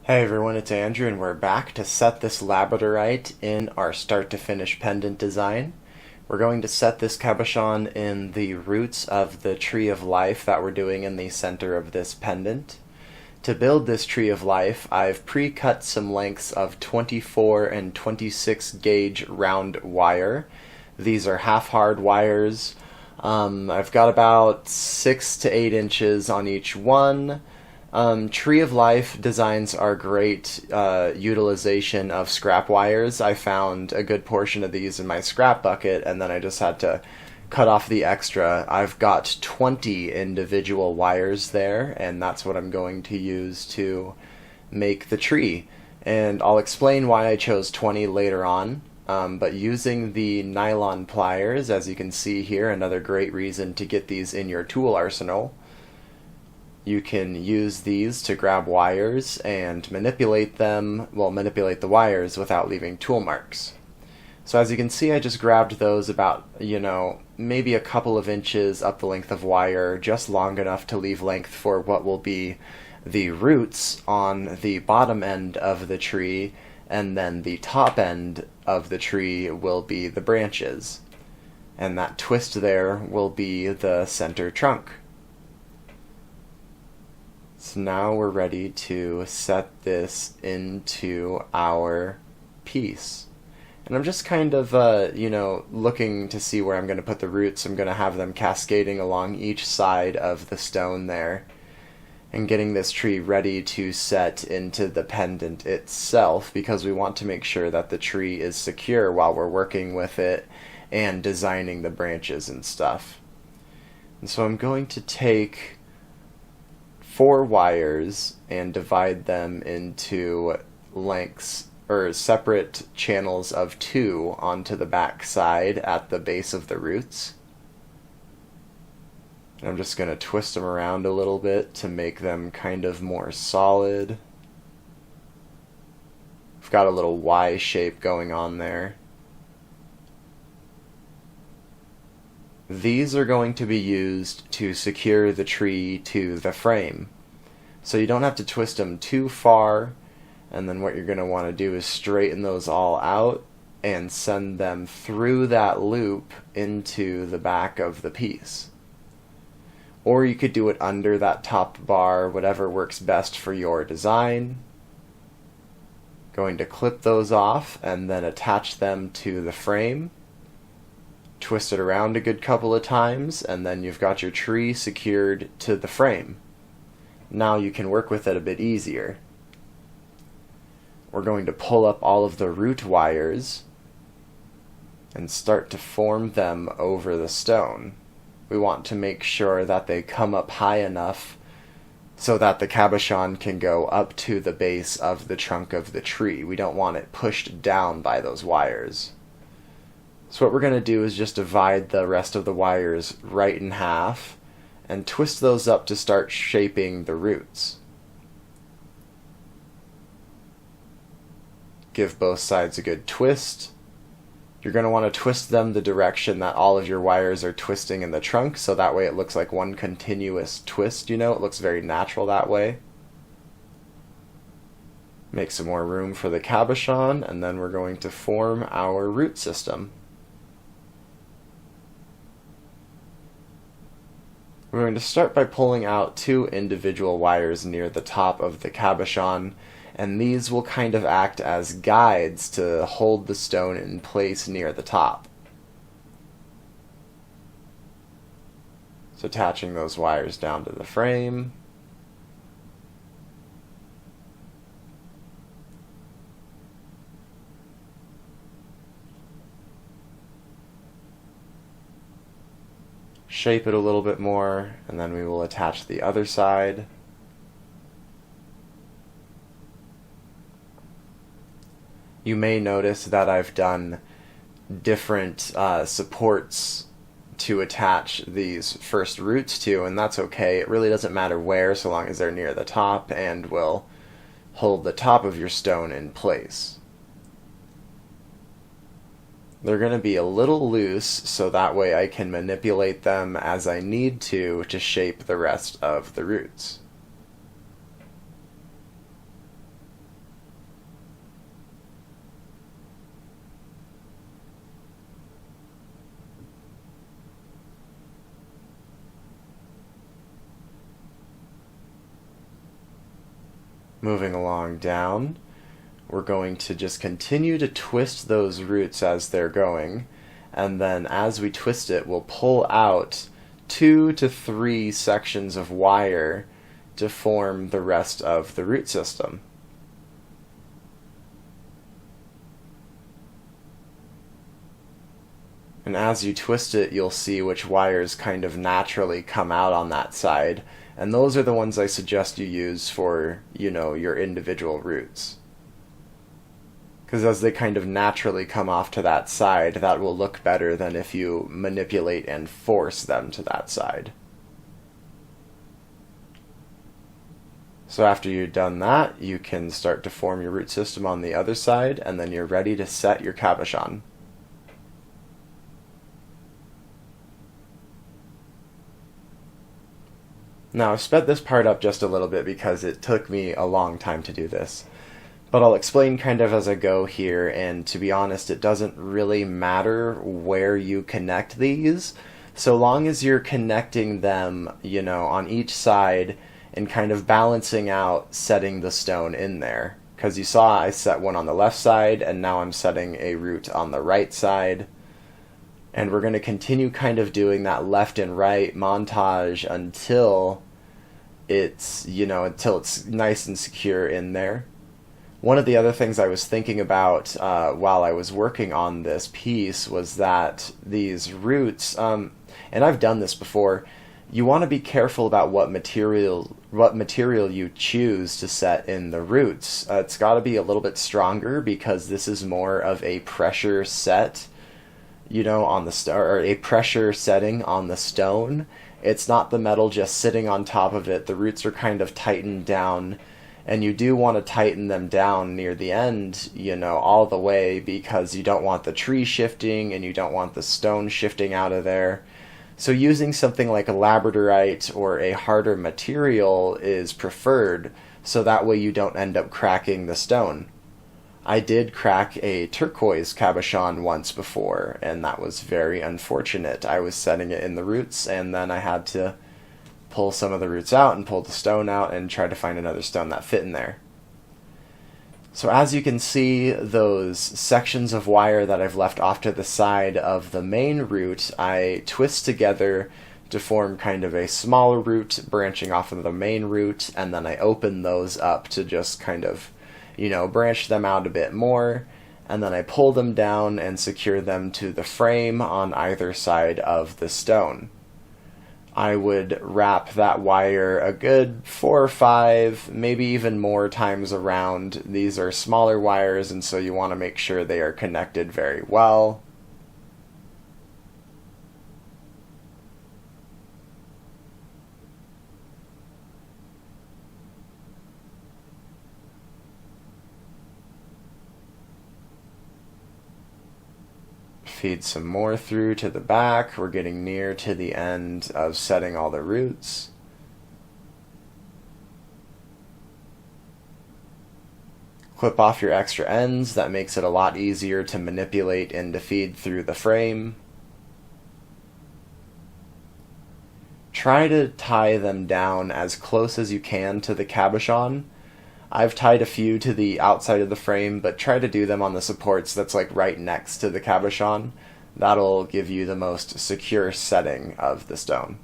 Hey everyone, it's Andrew and we're back to set this labradorite in our start to finish pendant design. We're going to set this cabochon in the roots of the tree of life that we're doing in the center of this pendant. To build this tree of life, I've pre-cut some lengths of 24 and 26 gauge round wire. These are half hard wires. I've got about 6 to 8 inches on each one. Tree of Life designs are great utilization of scrap wires. I found a good portion of these in my scrap bucket, and then I just had to cut off the extra. I've got 20 individual wires there, and that's what I'm going to use to make the tree. And I'll explain why I chose 20 later on. But using the nylon pliers, as you can see here, another great reason to get these in your tool arsenal. You can use these to grab wires and manipulate them, manipulate the wires without leaving tool marks. So as you can see, I just grabbed those about, maybe a couple of inches up the length of wire, just long enough to leave length for what will be the roots on the bottom end of the tree, and then the top end of the tree will be the branches. And that twist there will be the center trunk. So now we're ready to set this into our piece. And I'm just kind of, looking to see where I'm going to put the roots. I'm going to have them cascading along each side of the stone there, and getting this tree ready to set into the pendant itself, because we want to make sure that the tree is secure while we're working with it and designing the branches and stuff. And so I'm going to take 4 wires and divide them into lengths or separate channels of 2 onto the back side at the base of the roots. And I'm just going to twist them around a little bit to make them kind of more solid. I've got a little Y shape going on there. These are going to be used to secure the tree to the frame. So you don't have to twist them too far, and then what you're going to want to do is straighten those all out and send them through that loop into the back of the piece. Or you could do it under that top bar, whatever works best for your design. Going to clip those off and then attach them to the frame. Twist it around a good couple of times, and then you've got your tree secured to the frame. Now you can work with it a bit easier. We're going to pull up all of the root wires and start to form them over the stone. We want to make sure that they come up high enough so that the cabochon can go up to the base of the trunk of the tree. We don't want it pushed down by those wires. So what we're going to do is just divide the rest of the wires right in half and twist those up to start shaping the roots. Give both sides a good twist. You're going to want to twist them the direction that all of your wires are twisting in the trunk, so that way it looks like one continuous twist, it looks very natural that way. Make some more room for the cabochon, and then we're going to form our root system. We're going to start by pulling out 2 individual wires near the top of the cabochon, and these will kind of act as guides to hold the stone in place near the top. So attaching those wires down to the frame. Shape it a little bit more, and then we will attach the other side. You may notice that I've done different supports to attach these first roots to, and that's okay. It really doesn't matter where, so long as they're near the top and will hold the top of your stone in place. They're going to be a little loose, so that way I can manipulate them as I need to shape the rest of the roots. Moving along down, we're going to just continue to twist those roots as they're going, and then as we twist it, we'll pull out 2 to 3 sections of wire to form the rest of the root system. And as you twist it, you'll see which wires kind of naturally come out on that side, and those are the ones I suggest you use for, your individual roots. Because as they kind of naturally come off to that side, that will look better than if you manipulate and force them to that side. So after you've done that, you can start to form your root system on the other side, and then you're ready to set your cabochon. Now I've sped this part up just a little bit because it took me a long time to do this. But I'll explain kind of as I go here, and to be honest, it doesn't really matter where you connect these, so long as you're connecting them, on each side and kind of balancing out setting the stone in there. Because you saw I set one on the left side, and now I'm setting a root on the right side. And we're going to continue kind of doing that left and right montage until it's nice and secure in there. One of the other things I was thinking about while I was working on this piece was that these roots, and I've done this before, you want to be careful about what material you choose to set in the roots. It's got to be a little bit stronger because this is more of a pressure set, on the or a pressure setting on the stone. It's not the metal just sitting on top of it. The roots are kind of tightened down, and you do want to tighten them down near the end, all the way, because you don't want the tree shifting and you don't want the stone shifting out of there. So using something like a labradorite or a harder material is preferred, so that way you don't end up cracking the stone. I did crack a turquoise cabochon once before, and that was very unfortunate. I was setting it in the roots, and then I had to pull some of the roots out and pull the stone out and try to find another stone that fit in there. So as you can see, those sections of wire that I've left off to the side of the main root, I twist together to form kind of a smaller root branching off of the main root, and then I open those up to just kind of, branch them out a bit more, and then I pull them down and secure them to the frame on either side of the stone. I would wrap that wire a good 4 or 5, maybe even more times around. These are smaller wires, and so you want to make sure they are connected very well. Feed some more through to the back. We're getting near to the end of setting all the roots. Clip off your extra ends. That makes it a lot easier to manipulate and to feed through the frame. Try to tie them down as close as you can to the cabochon. I've tied a few to the outside of the frame, but try to do them on the supports that's like right next to the cabochon. That'll give you the most secure setting of the stone.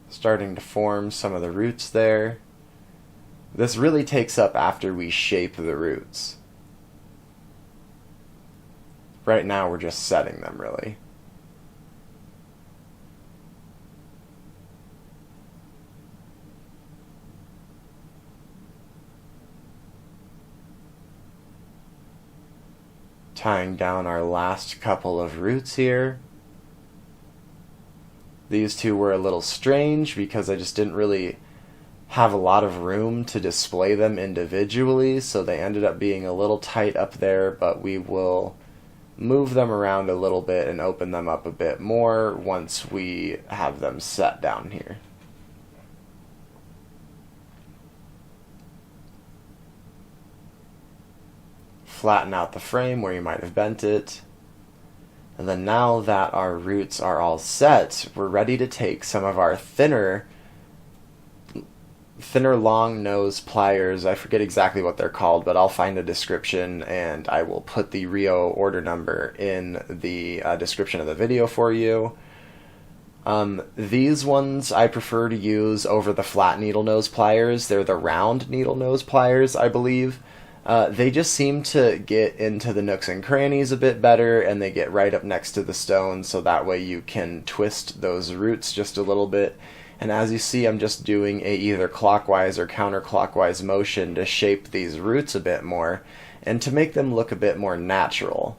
Starting to form some of the roots there. This really takes up after we shape the roots. Right now we're just setting them, really. Tying down our last couple of roots here. These two were a little strange because I just didn't really have a lot of room to display them individually, so they ended up being a little tight up there, but we will move them around a little bit and open them up a bit more once we have them set down here. Flatten out the frame where you might have bent it. And then now that our roots are all set, we're ready to take some of our thinner long nose pliers. I forget exactly what they're called, but I'll find a description and I will put the Rio order number in the description of the video for you. These ones I prefer to use over the flat needle nose pliers. They're the round needle nose pliers, I believe. They just seem to get into the nooks and crannies a bit better, and they get right up next to the stone, so that way you can twist those roots just a little bit. And as you see, I'm just doing a either clockwise or counterclockwise motion to shape these roots a bit more, and to make them look a bit more natural.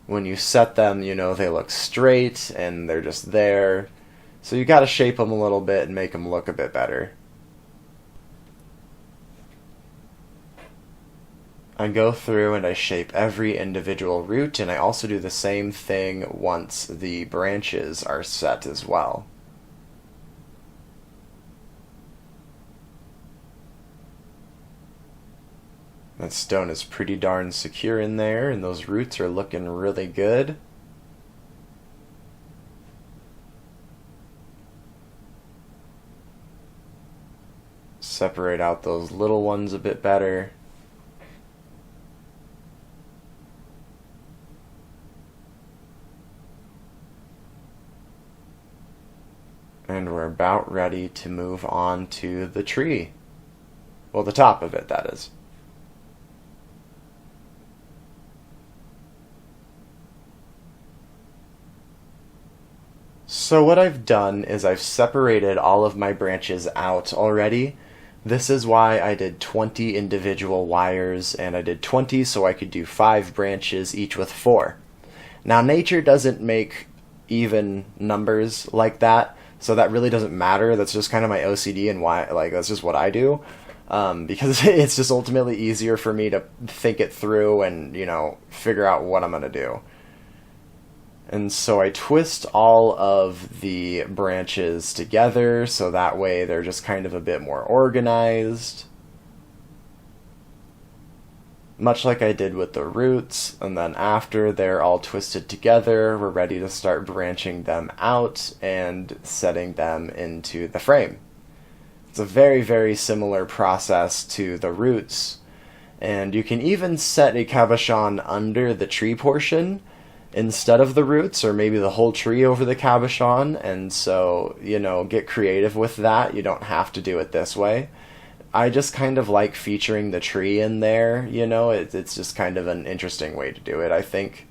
When you set them, you know, they look straight, and they're just there. So you gotta shape them a little bit and make them look a bit better. I go through and I shape every individual root, and I also do the same thing once the branches are set as well. That stone is pretty darn secure in there, and those roots are looking really good. Separate out those little ones a bit better. And we're about ready to move on to the tree. Well, the top of it, that is. So what I've done is I've separated all of my branches out already. This is why I did 20 individual wires, and I did 20 so I could do 5 branches, each with 4. Now, nature doesn't make even numbers like that, so that really doesn't matter. That's just kind of my OCD, and why, like, that's just what I do. Because it's just ultimately easier for me to think it through and, you know, figure out what I'm going to do. And so I twist all of the branches together, so that way they're just kind of a bit more organized. Much like I did with the roots, and then after they're all twisted together, we're ready to start branching them out and setting them into the frame. It's a very, very similar process to the roots, and you can even set a cabochon under the tree portion instead of the roots, or maybe the whole tree over the cabochon, and so, you know, get creative with that. You don't have to do it this way. I just kind of like featuring the tree in there, you know, it's just kind of an interesting way to do it, I think.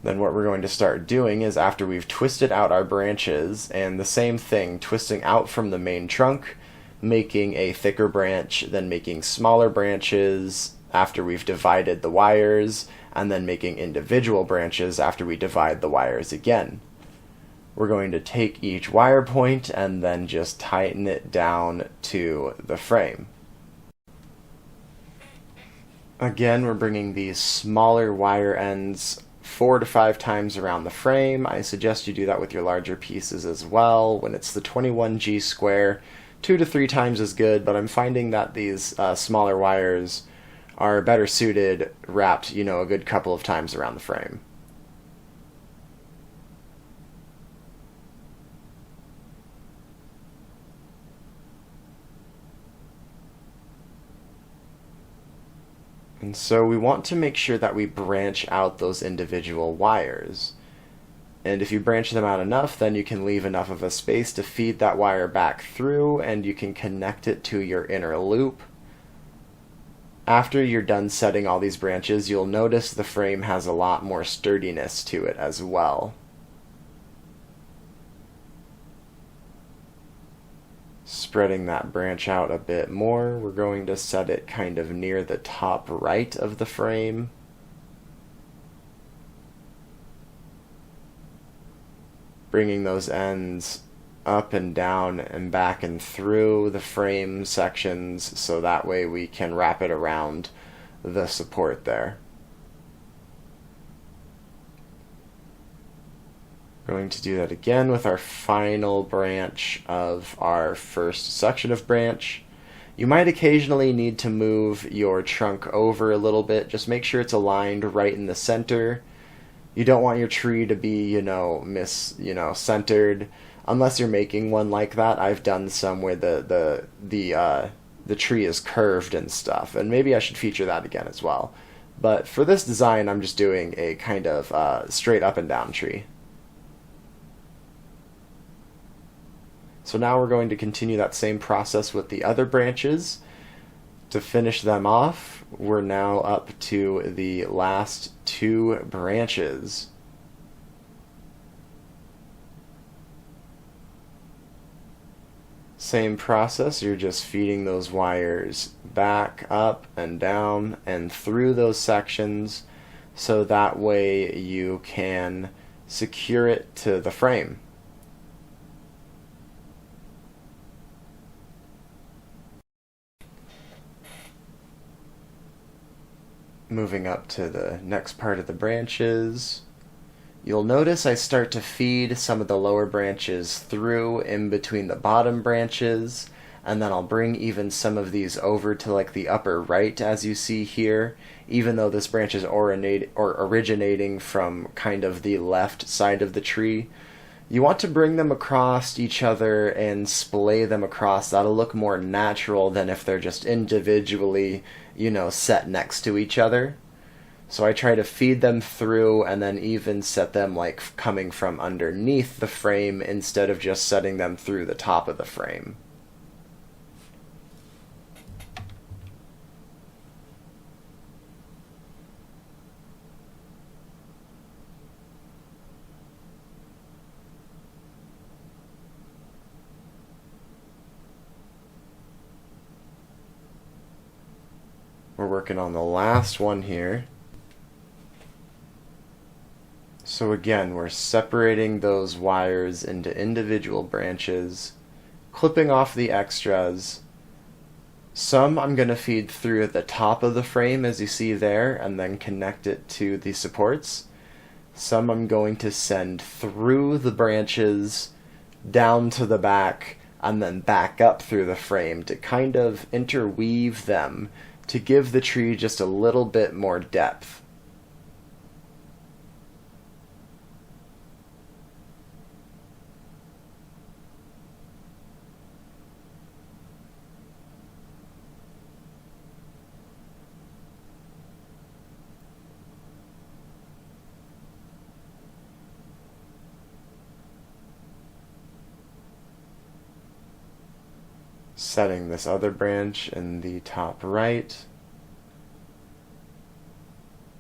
Then what we're going to start doing is, after we've twisted out our branches, and the same thing, twisting out from the main trunk, making a thicker branch, then making smaller branches after we've divided the wires, and then making individual branches after we divide the wires again. We're going to take each wire point and then just tighten it down to the frame. Again, we're bringing these smaller wire ends 4 to 5 times around the frame. I suggest you do that with your larger pieces as well. When it's the 21G square, 2 to 3 times is good, but I'm finding that these smaller wires are better suited wrapped, you know, a good couple of times around the frame. And so we want to make sure that we branch out those individual wires. And if you branch them out enough, then you can leave enough of a space to feed that wire back through, and you can connect it to your inner loop. After you're done setting all these branches, you'll notice the frame has a lot more sturdiness to it as well. Spreading that branch out a bit more, we're going to set it kind of near the top right of the frame. Bringing those ends up and down and back and through the frame sections, so that way we can wrap it around the support there. We're going to do that again with our final branch of our first section of branch. You might occasionally need to move your trunk over a little bit. Just make sure it's aligned right in the center. You don't want your tree to be, centered. Unless you're making one like that. I've done some where the tree is curved and stuff, and maybe I should feature that again as well. But for this design, I'm just doing a kind of straight up and down tree. So now we're going to continue that same process with the other branches. To finish them off, we're now up to the last two branches. Same process, you're just feeding those wires back, up, and down, and through those sections, so that way you can secure it to the frame. Moving up to the next part of the branches, you'll notice I start to feed some of the lower branches through in between the bottom branches, and then I'll bring even some of these over to like the upper right, as you see here, even though this branch is originating from kind of the left side of the tree. You want to bring them across each other and splay them across. That'll look more natural than if they're just individually, set next to each other. So I try to feed them through and then even set them like coming from underneath the frame instead of just setting them through the top of the frame. We're working on the last one here. So again, we're separating those wires into individual branches, clipping off the extras. Some I'm going to feed through at the top of the frame, as you see there, and then connect it to the supports. Some I'm going to send through the branches, down to the back, and then back up through the frame to kind of interweave them to give the tree just a little bit more depth. Setting this other branch in the top right.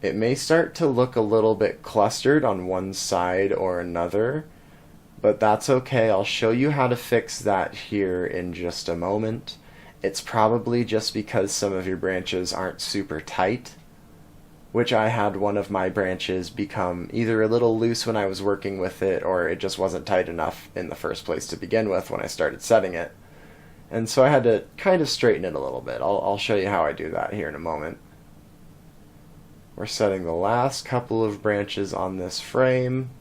It may start to look a little bit clustered on one side or another, but that's okay. I'll show you how to fix that here in just a moment. It's probably just because some of your branches aren't super tight, which I had one of my branches become either a little loose when I was working with it, or it just wasn't tight enough in the first place to begin with when I started setting it. And so I had to kind of straighten it a little bit. I'll show you how I do that here in a moment. We're setting the last couple of branches on this frame.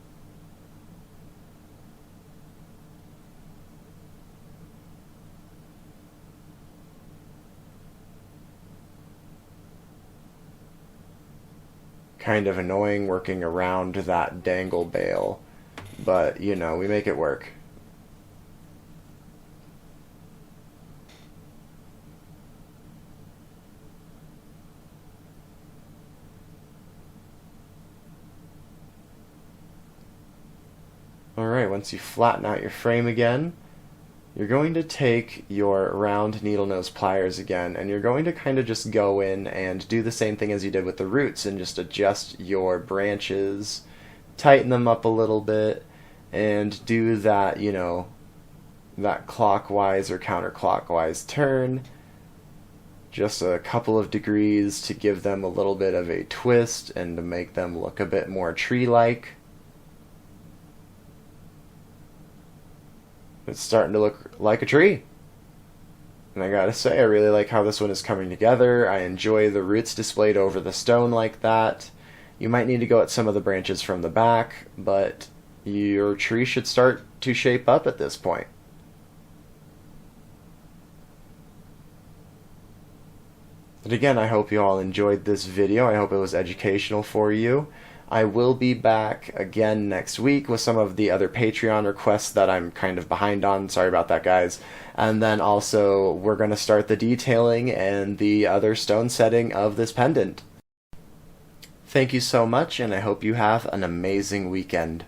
Kind of annoying working around that dangle bale, but we make it work. Alright, once you flatten out your frame again, you're going to take your round needle nose pliers again, and you're going to kind of just go in and do the same thing as you did with the roots and just adjust your branches, tighten them up a little bit, and do that, that clockwise or counterclockwise turn, just a couple of degrees to give them a little bit of a twist and to make them look a bit more tree-like. It's starting to look like a tree. And I gotta say, I really like how this one is coming together. I enjoy the roots displayed over the stone like that. You might need to go at some of the branches from the back, but your tree should start to shape up at this point. But again, I hope you all enjoyed this video. I hope it was educational for you. I will be back again next week with some of the other Patreon requests that I'm kind of behind on. Sorry about that, guys. And then also, we're going to start the detailing and the other stone setting of this pendant. Thank you so much, and I hope you have an amazing weekend.